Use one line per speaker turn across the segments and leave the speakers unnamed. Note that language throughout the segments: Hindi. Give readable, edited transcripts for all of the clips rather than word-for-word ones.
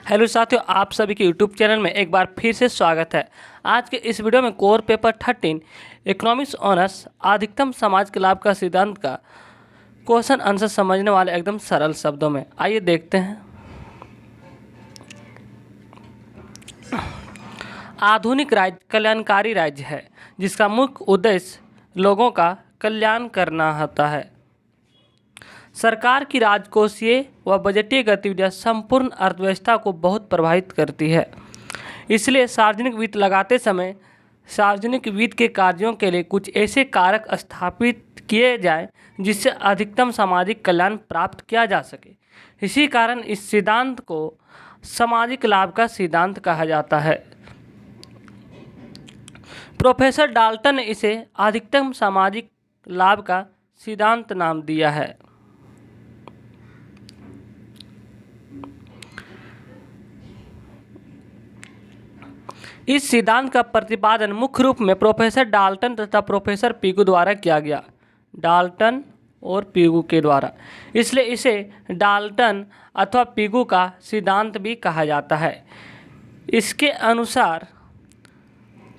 हेलो साथियों, आप सभी के यूट्यूब चैनल में एक बार फिर से स्वागत है। आज के इस वीडियो में कोर पेपर 13 इकोनॉमिक्स ऑनर्स अधिकतम समाज के लाभ का सिद्धांत का क्वेश्चन आंसर समझने वाले एकदम सरल शब्दों में आइए देखते हैं। आधुनिक राज्य कल्याणकारी राज्य है जिसका मुख्य उद्देश्य लोगों का कल्याण करना होता है। सरकार की राजकोषीय व बजटीय गतिविधियां संपूर्ण अर्थव्यवस्था को बहुत प्रभावित करती है। इसलिए सार्वजनिक वित्त लगाते समय सार्वजनिक वित्त के कार्यों के लिए कुछ ऐसे कारक स्थापित किए जाएं जिससे अधिकतम सामाजिक कल्याण प्राप्त किया जा सके। इसी कारण इस सिद्धांत को सामाजिक लाभ का सिद्धांत कहा जाता है। प्रोफेसर डाल्टन ने इसे अधिकतम सामाजिक लाभ का सिद्धांत नाम दिया है। इस सिद्धांत का प्रतिपादन मुख्य रूप में प्रोफेसर डाल्टन तथा प्रोफेसर पिगू द्वारा किया गया। डाल्टन और पिगू के द्वारा, इसलिए इसे डाल्टन अथवा पिगू का सिद्धांत भी कहा जाता है। इसके अनुसार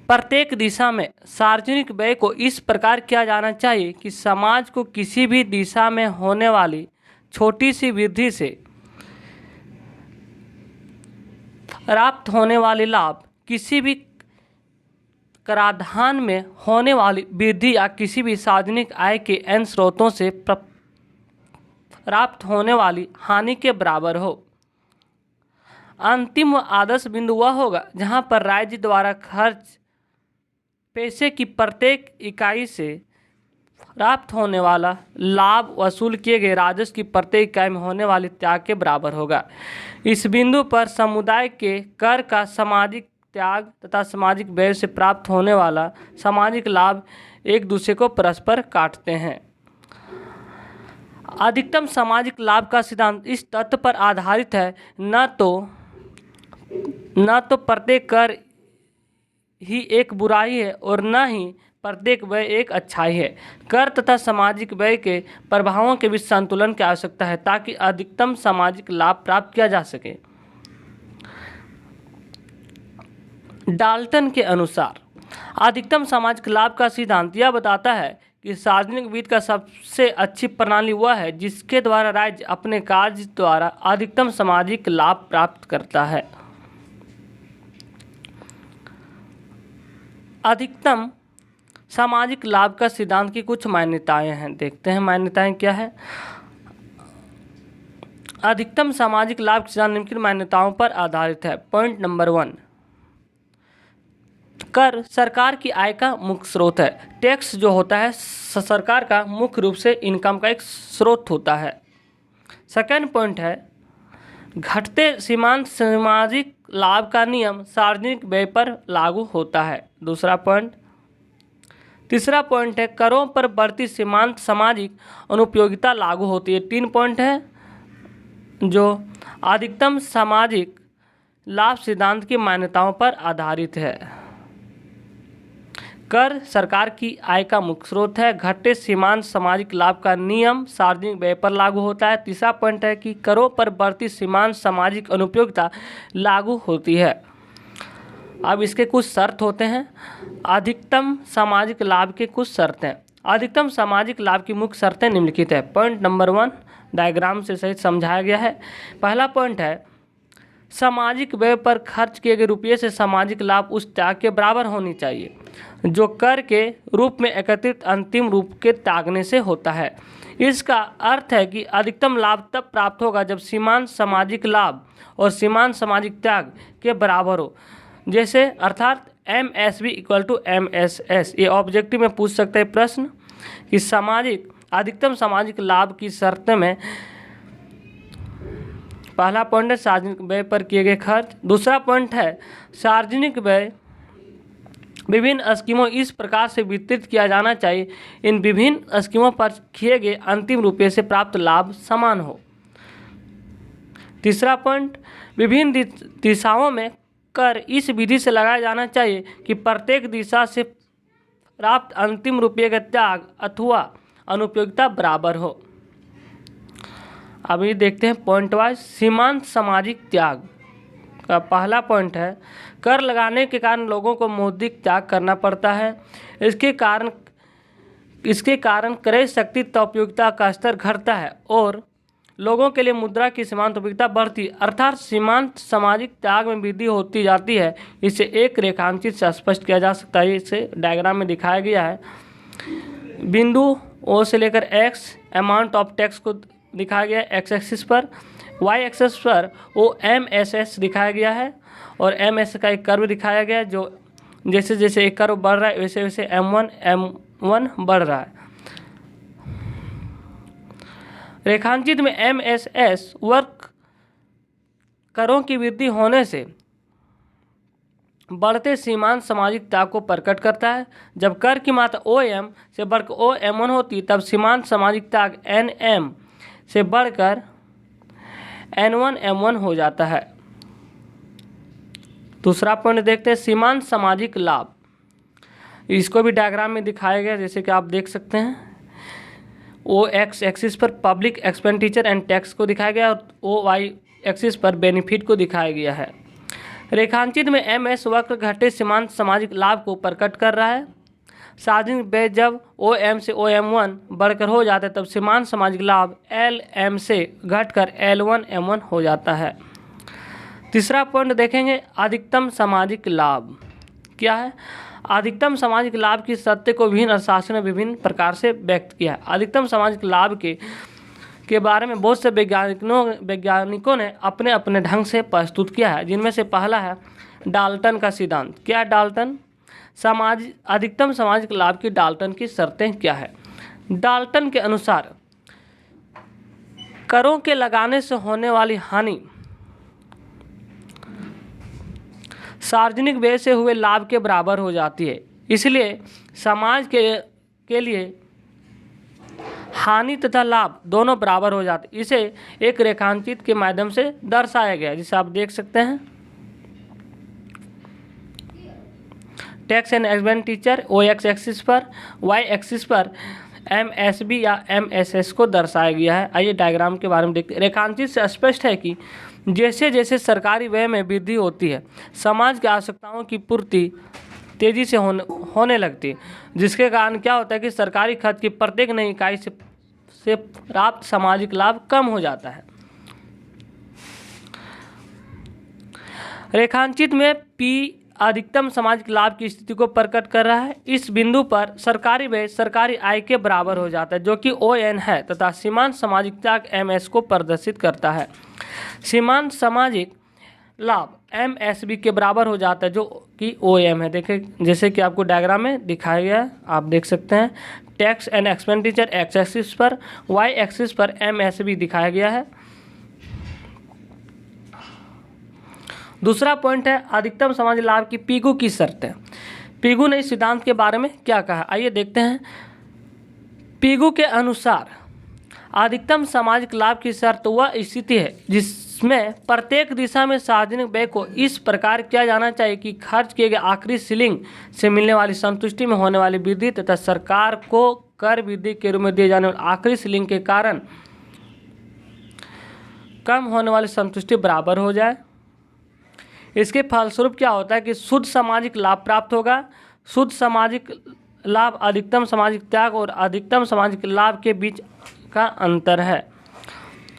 प्रत्येक दिशा में सार्वजनिक व्यय को इस प्रकार किया जाना चाहिए कि समाज को किसी भी दिशा में होने वाली छोटी सी वृद्धि से प्राप्त होने वाले लाभ, किसी भी कराधान में होने वाली वृद्धि या किसी भी सार्वजनिक आय के अन्य स्रोतों से प्राप्त होने वाली हानि के बराबर हो। अंतिम व आदर्श बिंदु वह होगा जहां पर राज्य द्वारा खर्च पैसे की प्रत्येक इकाई से प्राप्त होने वाला लाभ वसूल किए गए राजस्व की प्रत्येक इकाई में होने वाले त्याग के बराबर होगा। इस बिंदु पर समुदाय के कर का सामाजिक त्याग तथा सामाजिक व्यय से प्राप्त होने वाला सामाजिक लाभ एक दूसरे को परस्पर काटते हैं। अधिकतम सामाजिक लाभ का सिद्धांत इस तथ्य पर आधारित है न तो प्रत्येक कर ही एक बुराई है और न ही प्रत्येक व्यय एक अच्छाई है। कर तथा सामाजिक व्यय के प्रभावों के बीच संतुलन की आवश्यकता है ताकि अधिकतम सामाजिक लाभ प्राप्त किया जा सके। डाल्टन के अनुसार अधिकतम सामाजिक लाभ का सिद्धांत यह बताता है कि सार्वजनिक वित्त का सबसे अच्छी प्रणाली वह है जिसके द्वारा राज्य अपने कार्य द्वारा अधिकतम सामाजिक लाभ प्राप्त करता है। अधिकतम सामाजिक लाभ का सिद्धांत की कुछ मान्यताएं हैं, देखते हैं मान्यताएं क्या है। अधिकतम सामाजिक लाभ का सिद्धांत निम्नलिखित मान्यताओं पर आधारित है। पॉइंट नंबर 1, कर सरकार की आय का मुख्य स्रोत है। टैक्स जो होता है सरकार का मुख्य रूप से इनकम का एक स्रोत होता है। सेकेंड पॉइंट है, घटते सीमांत सामाजिक लाभ का नियम सार्वजनिक व्यय पर लागू होता है। दूसरा पॉइंट। तीसरा पॉइंट है, करों पर बढ़ती सीमांत सामाजिक अनुपयोगिता लागू होती है। 3 पॉइंट है जो अधिकतम सामाजिक लाभ सिद्धांत की मान्यताओं पर आधारित है। कर सरकार की आय का मुख्य स्रोत है। घटते सीमांत सामाजिक लाभ का नियम सार्वजनिक व्यय पर लागू होता है। तीसरा पॉइंट है कि करों पर बढ़ती सीमांत सामाजिक अनुपयोगिता लागू होती है। अब इसके कुछ शर्त होते हैं। अधिकतम सामाजिक लाभ के कुछ शर्तें। अधिकतम सामाजिक लाभ की मुख्य शर्तें निम्नलिखित है। पॉइंट नंबर 1 डायग्राम से सहित समझाया गया है। पहला पॉइंट है, सामाजिक व्यय पर खर्च किए गए रुपये से सामाजिक लाभ उस त्याग के बराबर होनी चाहिए जो कर के रूप में एकत्रित अंतिम रूप के त्यागने से होता है। इसका अर्थ है कि अधिकतम लाभ तब प्राप्त होगा जब सीमांत सामाजिक लाभ और सीमांत सामाजिक त्याग के बराबर हो। जैसे अर्थात MSB = MSS। ये ऑब्जेक्टिव में पूछ सकते हैं प्रश्न कि अधिकतम सामाजिक लाभ की शर्त में पहला पॉइंट है सार्वजनिक व्यय पर किए गए खर्च। दूसरा पॉइंट है, सार्वजनिक व्यय विभिन्न स्कीमों इस प्रकार से वितरित किया जाना चाहिए इन विभिन्न स्कीमों पर किए गए अंतिम रुपये से प्राप्त लाभ समान हो। तीसरा पॉइंट, विभिन्न दिशाओं में कर इस विधि से लगाया जाना चाहिए कि प्रत्येक दिशा से प्राप्त अंतिम रुपये का त्याग अथवा अनुपयोगिता बराबर हो। अभी देखते हैं पॉइंट वाइज। सीमांत सामाजिक त्याग का पहला पॉइंट है, कर लगाने के कारण लोगों को मौद्रिक त्याग करना पड़ता है। इसके कारण क्रय शक्ति तथा उपयोगिता का स्तर घटता है और लोगों के लिए मुद्रा की सीमांत उपयोगिता बढ़ती, अर्थात सीमांत सामाजिक त्याग में वृद्धि होती जाती है। इसे एक रेखांकित से स्पष्ट किया जा सकता है। इसे डायग्राम में दिखाया गया है। बिंदु ओ से लेकर एक्स अमाउंट ऑफ टैक्स को दिखाया गया है एक्स एक्सिस पर, वाई एक्सिस पर ओ एम एस एस दिखाया गया है और एम एस का एक कर्व दिखाया गया है, जो जैसे जैसे एक कर्व बढ़ रहा है वैसे वैसे M1 बढ़ रहा है। रेखांकित में MSS वर्ग करों की वृद्धि होने से बढ़ते सीमांत सामाजिक त्याग को प्रकट करता है। जब कर की मात्रा OM से बढ़कर OM1 होती तब सीमांत सामाजिक त्याग NM से बढ़कर N1M1 हो जाता है। दूसरा पॉइंट देखते हैं, सीमांत सामाजिक लाभ। इसको भी डायग्राम में दिखाया गया, जैसे कि आप देख सकते हैं। ओ एक्स एक्सिस पर पब्लिक एक्सपेंडिचर एंड टैक्स को दिखाया गया और ओ वाई एक्सिस पर बेनिफिट को दिखाया गया है। रेखांकित में MS वक्र घटे सीमांत सामाजिक लाभ को प्रकट कर रहा है। सार्वजनिक व्यय जब OM से OM1 बढ़कर हो जाता है तब सीमांत सामाजिक लाभ LM से घटकर L1M1 हो जाता है। तीसरा पॉइंट देखेंगे, अधिकतम सामाजिक लाभ क्या है। अधिकतम सामाजिक लाभ की सत्य को विभिन्न अर्थशास्त्रों ने विभिन्न प्रकार से व्यक्त किया है। अधिकतम सामाजिक लाभ के बारे में बहुत से वैज्ञानिकों ने अपने अपने ढंग से प्रस्तुत किया है, जिनमें से पहला है डाल्टन का सिद्धांत। क्या है डाल्टन? अधिकतम सामाजिक लाभ की डाल्टन की शर्तें क्या है। डाल्टन के अनुसार करों के लगाने से होने वाली हानि सार्वजनिक व्यय से हुए लाभ के बराबर हो जाती है, इसलिए समाज के लिए हानि तथा लाभ दोनों बराबर हो जाते। इसे एक रेखांकित के माध्यम से दर्शाया गया है, जिसे आप देख सकते हैं। Tax and expenditure OX axis पर, Y एक्सिस पर MSB या MSS को दर्शाया गया है। आइए डायग्राम के बारे में देखते हैं। रेखांकित से स्पष्ट है कि जैसे जैसे सरकारी व्यय में वृद्धि होती है, समाज की आवश्यकताओं की पूर्ति तेजी से होने लगती है, जिसके कारण क्या होता है कि सरकारी खर्च की प्रत्येक नई इकाई से प्राप्त सामाजिक लाभ कम हो जाता है। रेखांकित में P अधिकतम सामाजिक लाभ की स्थिति को प्रकट कर रहा है। इस बिंदु पर सरकारी व्यय सरकारी आय के बराबर हो जाता है, जो कि ON है, तथा सीमांत सामाजिक त्याग MS को प्रदर्शित करता है। सीमांत सामाजिक लाभ MSB के बराबर हो जाता है, जो कि OM है। देखिए जैसे कि आपको डायग्राम में दिखाया गया है, आप देख सकते हैं। Tax and expenditure X axis पर, Y एक्सिस पर MSB दिखाया गया है। दूसरा पॉइंट है अधिकतम सामाजिक लाभ की पीगू की शर्तें। पीगू ने इस सिद्धांत के बारे में क्या कहा, आइए देखते हैं। पीगू के अनुसार अधिकतम सामाजिक लाभ की शर्त वह स्थिति है जिसमें प्रत्येक दिशा में सार्वजनिक व्यय को इस प्रकार किया जाना चाहिए कि खर्च किए गए आखिरी सीलिंग से मिलने वाली संतुष्टि में होने वाली वृद्धि तथा सरकार को कर वृद्धि के रूप में दिए जाने वाले आखिरी सीलिंग के कारण कम होने वाली संतुष्टि बराबर हो जाए। इसके फलस्वरूप क्या होता है कि शुद्ध सामाजिक लाभ प्राप्त होगा। शुद्ध सामाजिक लाभ अधिकतम सामाजिक त्याग और अधिकतम सामाजिक लाभ के बीच का अंतर है।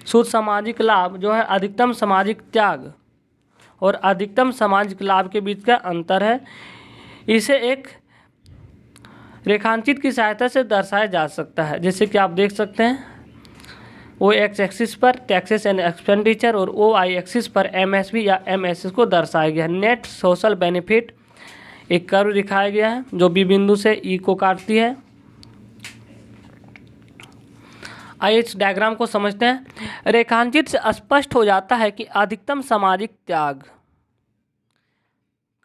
शुद्ध सामाजिक लाभ जो है अधिकतम सामाजिक त्याग और अधिकतम सामाजिक लाभ के बीच का अंतर है। इसे एक रेखांकित की सहायता से दर्शाया जा सकता है, जैसे कि आप देख सकते हैं। OX एक्सिस पर टैक्सेस एंड एक्सपेंडिचर और OY एक्सिस पर MSB या MSS को दर्शाया गया है। नेट सोशल बेनिफिट एक कर्व दिखाया गया है जो B बिंदु से E को काटती है। आइए इस डायग्राम को समझते हैं। रेखांकित से स्पष्ट हो जाता है कि अधिकतम सामाजिक त्याग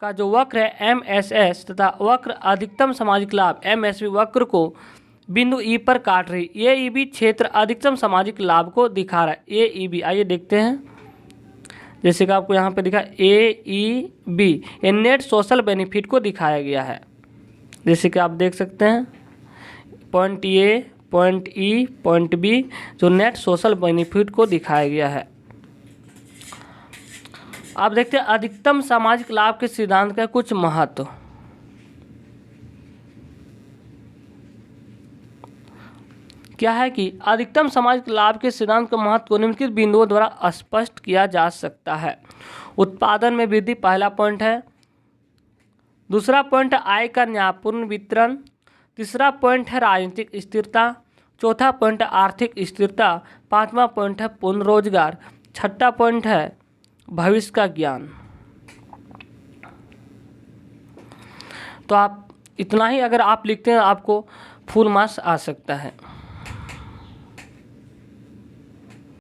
का जो वक्र है MSS तथा वक्र अधिकतम सामाजिक लाभ MSB वक्र को बिंदु E पर काट रही। AEB क्षेत्र अधिकतम सामाजिक लाभ को दिखा रहा है। AEB आइए देखते हैं, जैसे कि आपको यहाँ पे दिखा AEB ये नेट सोशल बेनिफिट को दिखाया गया है, जैसे कि आप देख सकते हैं। Point A, point E, point B जो नेट सोशल बेनिफिट को दिखाया गया है। आप देखते हैं अधिकतम सामाजिक लाभ के सिद्धांत का कुछ महत्व। क्या है कि अधिकतम सामाजिक लाभ के सिद्धांत का महत्व को निम्नलिखित बिंदुओं द्वारा स्पष्ट किया जा सकता है। उत्पादन में वृद्धि पहला पॉइंट है। दूसरा पॉइंट है आय का न्यायपूर्ण वितरण। तीसरा पॉइंट है राजनीतिक स्थिरता। चौथा पॉइंट है आर्थिक स्थिरता। पांचवा पॉइंट है पूर्ण रोजगार। छठा पॉइंट है भविष्य का ज्ञान। तो आप इतना ही अगर आप लिखते हैं आपको फुल मार्क्स आ सकता है।